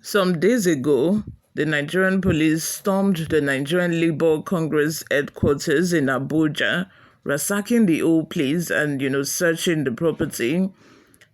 Some days ago, the Nigerian police stormed the Nigerian Labour Congress headquarters in Abuja, ransacking the whole place and, searching the property.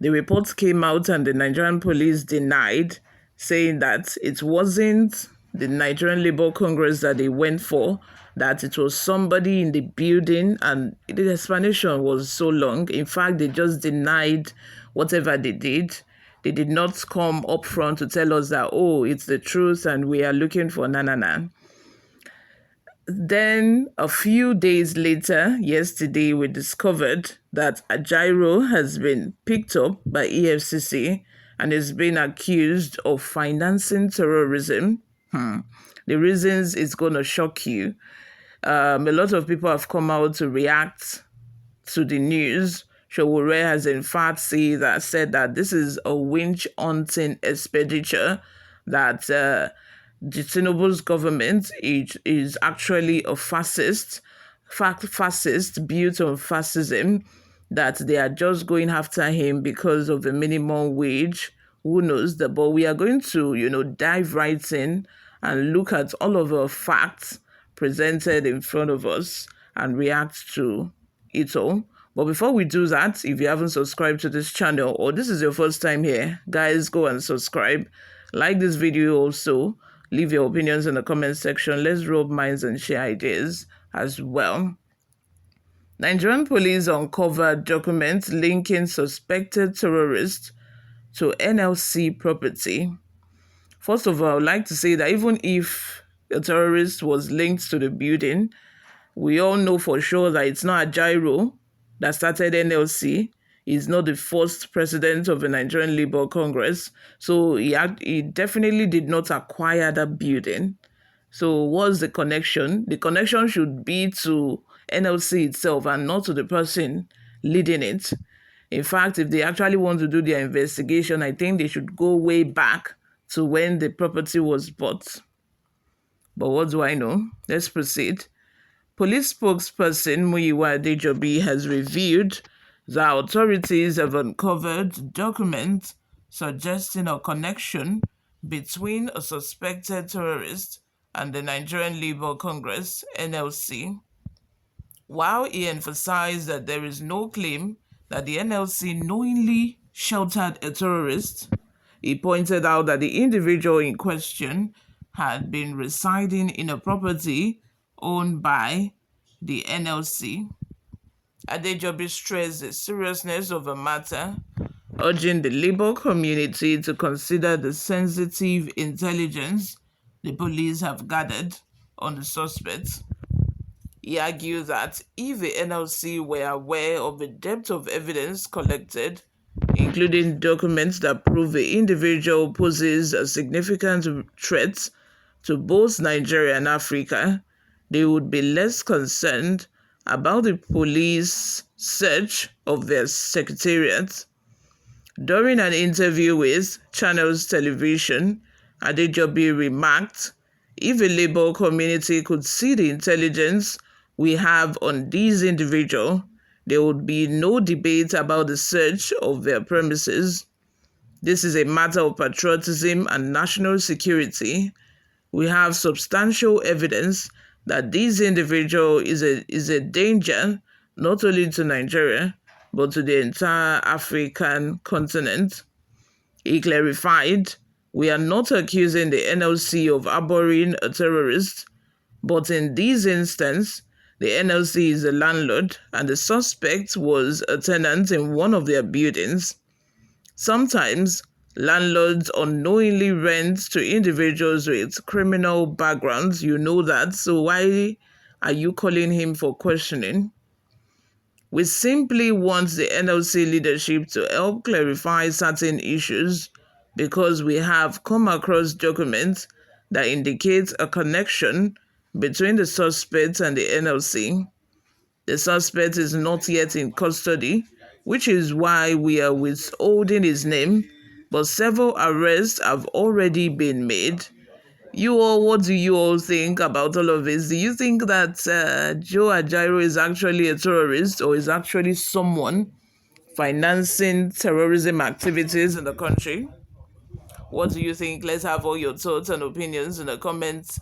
The reports came out and the Nigerian police denied, saying that it wasn't the Nigerian Labour Congress that they went for, that it was somebody in the building, and the explanation was so long. In fact, they just denied whatever they did. They did not come up front to tell us that, oh, it's the truth and we are looking for na. Then a few days later, yesterday, we discovered that Ajaero has been picked up by Efcc and is being accused of financing terrorism. The reasons is going to shock you. A lot of people have come out to react to the news. Showore has in fact said that this is a winch hunting expenditure, that the Tinubu's government is actually a fascist built on fascism, that they are just going after him because of the minimum wage. Who knows that? But we are going to, dive right in and look at all of the facts presented in front of us and react to it all. But before we do that, if you haven't subscribed to this channel or this is your first time here, guys, go and subscribe. Like this video also. Leave your opinions in the comment section. Let's rub minds and share ideas as well. Nigerian police uncovered documents linking suspected terrorists to NLC property. First of all, I would like to say that even if a terrorist was linked to the building, we all know for sure that it's not Ajaero that started NLC. He's not the first president of the Nigerian Labour Congress. So he definitely did not acquire that building. So what's the connection? The connection should be to NLC itself and not to the person leading it. In fact, if they actually want to do their investigation, I think they should go way back to when the property was bought. But what do I know? Let's proceed. Police spokesperson Muyiwa Adejobi has revealed that authorities have uncovered documents suggesting a connection between a suspected terrorist and the Nigerian Labour Congress, NLC. While he emphasized that there is no claim that the NLC knowingly sheltered a terrorist, he pointed out that the individual in question had been residing in a property owned by the NLC. Adejobi stressed the seriousness of the matter, urging the Labour community to consider the sensitive intelligence the police have gathered on the suspects. He argued that if the NLC were aware of the depth of evidence collected, including documents that prove the individual poses a significant threat to both Nigeria and Africa, they would be less concerned about the police search of their secretariat. During an interview with Channels Television, Adejobi remarked, if the Labour community could see the intelligence we have on these individuals, there would be no debate about the search of their premises. This is a matter of patriotism and national security. We have substantial evidence that this individual is a danger not only to Nigeria, but to the entire African continent. He clarified, we are not accusing the NLC of harboring a terrorist, but in this instance, the NLC is a landlord and the suspect was a tenant in one of their buildings. Sometimes, landlords unknowingly rent to individuals with criminal backgrounds. You know that, so why are you calling him for questioning? We simply want the NLC leadership to help clarify certain issues because we have come across documents that indicate a connection between the suspect and the NLC. The suspect is not yet in custody, which is why we are withholding his name, but several arrests have already been made. What do you all think about all of this? Do you think that Joe Ajaero is actually a terrorist or is actually someone financing terrorism activities in the country? What do you think? Let's have all your thoughts and opinions in the comments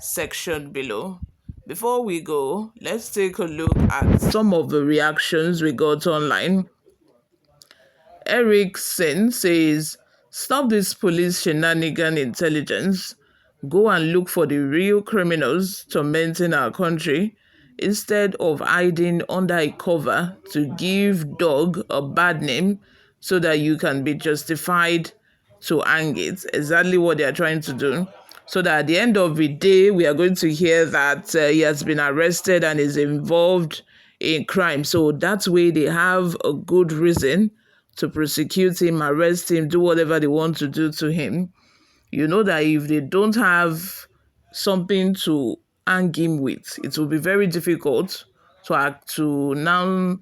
section below. Before we go, let's take a look at some of the reactions we got online. Erickson says, "Stop this police shenanigan intelligence. Go and look for the real criminals tormenting our country instead of hiding under a cover to give dog a bad name so that you can be justified to hang it." Exactly what they are trying to do. So that at the end of the day, we are going to hear that he has been arrested and is involved in crime. So that way they have a good reason to prosecute him, arrest him, do whatever they want to do to him. You know that if they don't have something to hang him with, it will be very difficult to now,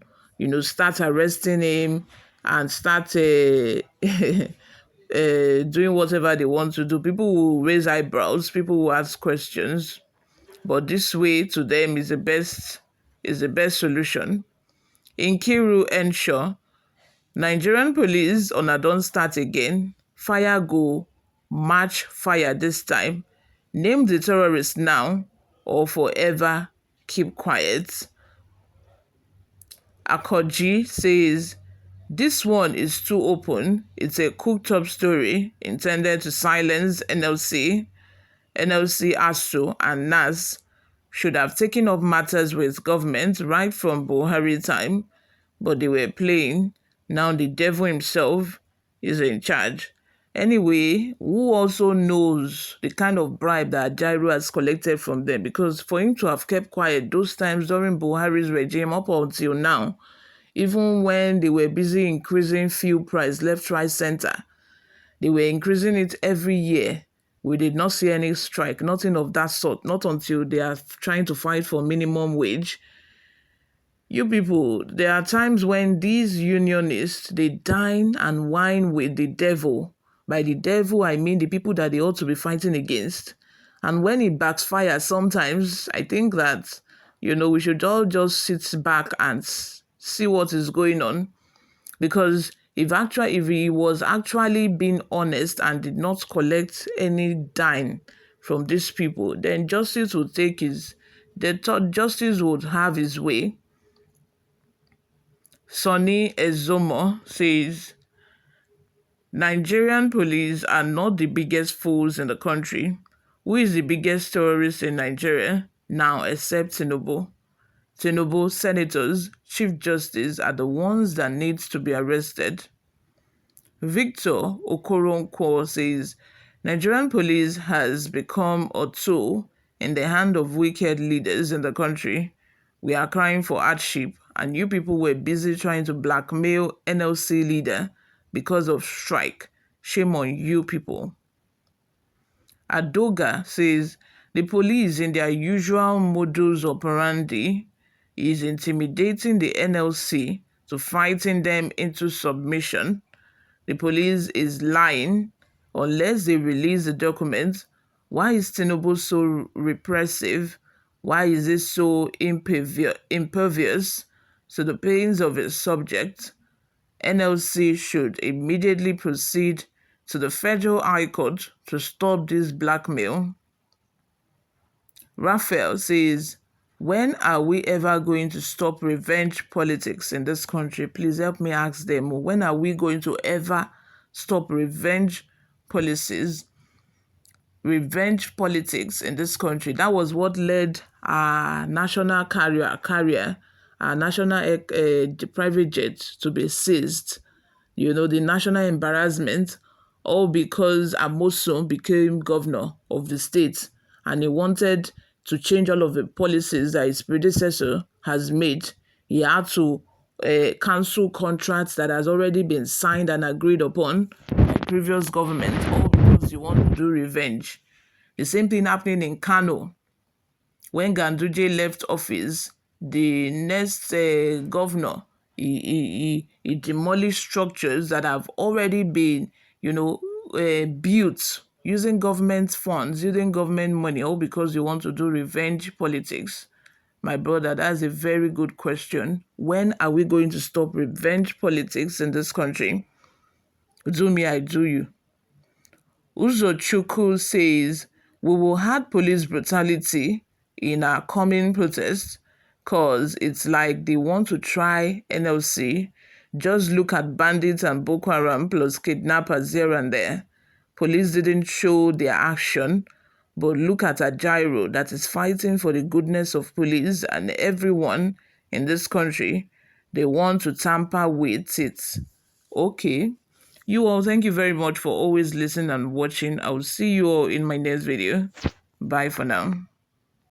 start arresting him and start doing whatever they want to do. People will raise eyebrows, people will ask questions, but this way to them is the best solution. Nkiru Ensure, Nigerian police on a don start again. Fire go match fire this time. Name the terrorists now or forever keep quiet. Akoji says, "This one is too open. It's a cooked up story intended to silence NLC. NLC, ASU, and NAS should have taken up matters with government right from Buhari time, but they were playing. Now the devil himself is in charge." Anyway, who also knows the kind of bribe that Ajaero has collected from them? Because for him to have kept quiet those times during Buhari's regime up until now, even when they were busy increasing fuel price left, right, center, they were increasing it every year. We did not see any strike, nothing of that sort, not until they are trying to fight for minimum wage. You people, there are times when these unionists, they dine and wine with the devil. By the devil, I mean the people that they ought to be fighting against. And when it backfires, sometimes I think that, we should all just sit back and see what is going on. Because if he was actually being honest and did not collect any dime from these people, then justice would justice would have his way. Sonny Ezomo says, "Nigerian police are not the biggest fools in the country. Who is the biggest terrorist in Nigeria now except Tinubu? Tinubu, senators, chief justice are the ones that need to be arrested." Victor Okoronkwo says, "Nigerian police has become a tool in the hand of wicked leaders in the country. We are crying for hardship, and you people were busy trying to blackmail NLC leader because of strike. Shame on you people." Adoga says, "The police in their usual modus operandi is intimidating the NLC to fighting them into submission. The police is lying unless they release the documents. Why is Tinubu so repressive? Why is he so impervious to the pains of his subjects? NLC should immediately proceed to the Federal High Court to stop this blackmail." Raphael says, "When are we ever going to stop revenge politics in this country?" Please help me ask them. When are we going to ever stop revenge politics in this country? That was what led our national our national private jet to be seized. The national embarrassment, all because Amosun became governor of the state and he wanted to change all of the policies that his predecessor has made. He had to cancel contracts that has already been signed and agreed upon by previous government, all because you want to do revenge. The same thing happening in Kano. When Ganduje left office, the next governor, he demolished structures that have already been, built using government funds, using government money, all because you want to do revenge politics. My brother, that's a very good question. When are we going to stop revenge politics in this country? Do me, I do you. Uzochukwu says, "We will have police brutality in our coming protest because it's like they want to try NLC. Just look at bandits and Boko Haram plus kidnappers here and there. Police didn't show their action, but look at Ajaero that is fighting for the goodness of police and everyone in this country. They want to tamper with it." Okay. You all, thank you very much for always listening and watching. I will see you all in my next video. Bye for now.